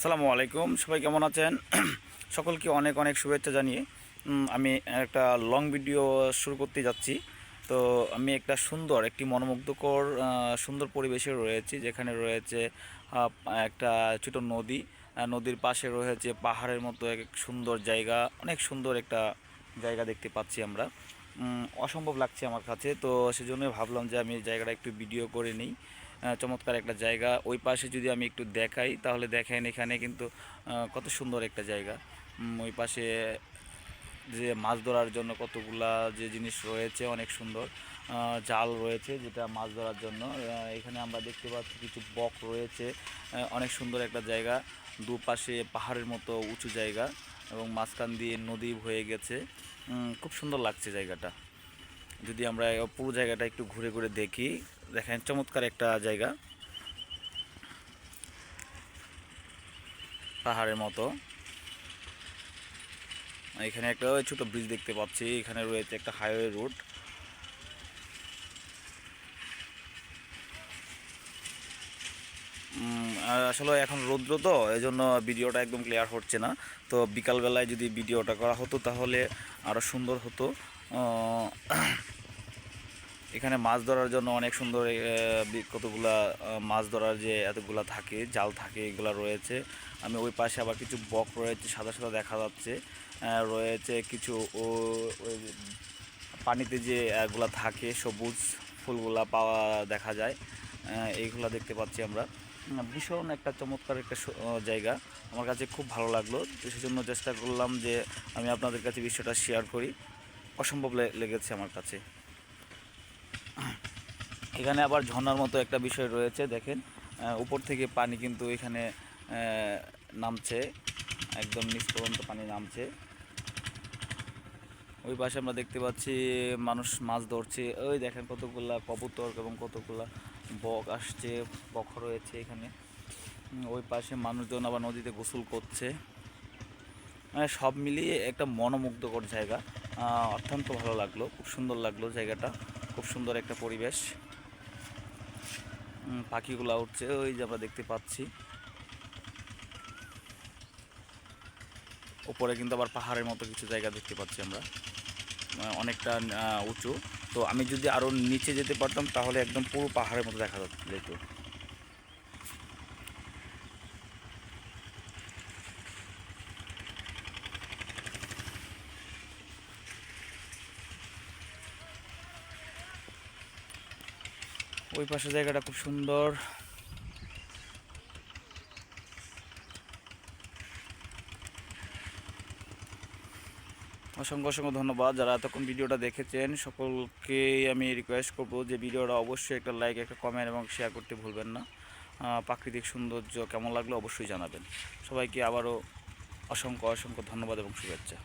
আসসালামু আলাইকুম, সবাই কেমন আছেন? সকলকে অনেক অনেক শুভেচ্ছা জানিয়ে আমি একটা লং ভিডিও শুরু করতে যাচ্ছি। তো আমি একটি মনোমুগ্ধকর সুন্দর পরিবেশে রয়েছি, যেখানে রয়েছে একটা ছোট নদী। নদীর পাশে রয়েছে পাহাড়ের মতো এক সুন্দর জায়গা, অনেক সুন্দর একটা জায়গা দেখতে পাচ্ছি আমরা। অসম্ভব লাগছে আমার কাছে, তো সেজন্যই ভাবলাম যে আমি জায়গাটা একটু ভিডিও করে নিই। চমৎকার একটা জায়গা। ওই পাশে যদি আমি একটু দেখাই তাহলে দেখেন, এখানে কিন্তু কত সুন্দর একটা জায়গা। ওই পাশে যে মাছ ধরার জন্য কতগুলা যে জিনিস রয়েছে, অনেক সুন্দর জাল রয়েছে যেটা মাছ ধরার জন্য। এখানে আমরা দেখতে পাচ্ছি কিছু বক রয়েছে। অনেক সুন্দর একটা জায়গা, দুপাশে পাহাড়ের মতো উঁচু জায়গা এবং মাঝখান দিয়ে নদী বয়ে গেছে। খুব সুন্দর লাগছে জায়গাটা। যদি আমরা পুরো জায়গাটা একটু ঘুরে ঘুরে দেখি, দেখেন চমৎকার একটা জায়গা, পাহাড়ের মতো। এখানে একটা ছোট ব্রিজ দেখতে পাচ্ছি, এখানে রয়েছে একটা হাইওয়ে রুট। আর আসলে এখন রৌদ্র, তো এই জন্য ভিডিওটা একদম ক্লিয়ার হচ্ছে না। তো বিকালবেলায় যদি ভিডিওটা করা হতো তাহলে আরও সুন্দর হতো। এখানে মাছ ধরার জন্য অনেক সুন্দর কতগুলা মাছ ধরার যে এতগুলা থাকে, জাল থাকে, এগুলা রয়েছে। আমি ওই পাশে আবার কিছু বক রয়েছে, সাদা সাদা দেখা যাচ্ছে। রয়েছে কিছু ওই পানিতে যে এগুলা থাকে, সবুজ ফুলগুলা পাওয়া দেখা যায়। এইগুলা দেখতে পাচ্ছি আমরা। ভীষণ একটা চমৎকার একটা জায়গা, আমার কাছে খুব ভালো লাগলো। তো সেজন্য চেষ্টা করলাম যে আমি আপনাদের কাছে বিষয়টা শেয়ার করি। অসম্ভব লেগেছে আমার কাছে। এখানে আবার ঝর্ণার মতো একটা বিষয় রয়েছে, দেখেন উপর থেকে পানি কিন্তু এখানে নামছে, একদম নিচ পর্যন্ত পানি নামছে। ওই পাশে আমরা দেখতে পাচ্ছি মানুষ মাছ ধরছে। ওই দেখেন কতগুলা কবুতর এবং কতগুলা বক আসছে, বক রয়েছে এখানে। ওই পাশে মানুষজন আবার নদীতে গোসল করছে। সব মিলিয়ে একটা মনোমুগ্ধকর জায়গা। অত্যন্ত ভালো লাগলো, খুব সুন্দর লাগলো জায়গাটা, খুব সুন্দর একটা পরিবেশ। পাখিগুলো উঠছে, ওই যে আমরা দেখতে পাচ্ছি। উপরে কিন্তু আবার পাহাড়ের মতো কিছু জায়গা দেখতে পাচ্ছি আমরা, অনেকটা উঁচু। তো আমি যদি আরও নিচে যেতে পারতাম তাহলে একদম পুরো পাহাড়ের মতো দেখা যেত। ওই পাশের জায়গাটা খুব সুন্দর। অসংখ্য অসংখ্য ধন্যবাদ যারা এতক্ষণ ভিডিওটা দেখেছেন। সকলকেই আমি রিকোয়েস্ট করব যে ভিডিওটা অবশ্যই একটা লাইক, একটা কমেন্ট এবং শেয়ার করতে ভুলবেন না। প্রাকৃতিক সৌন্দর্য কেমন লাগলো অবশ্যই জানাবেন। সবাইকে আবারও অসংখ্য অসংখ্য ধন্যবাদ এবং শুভেচ্ছা।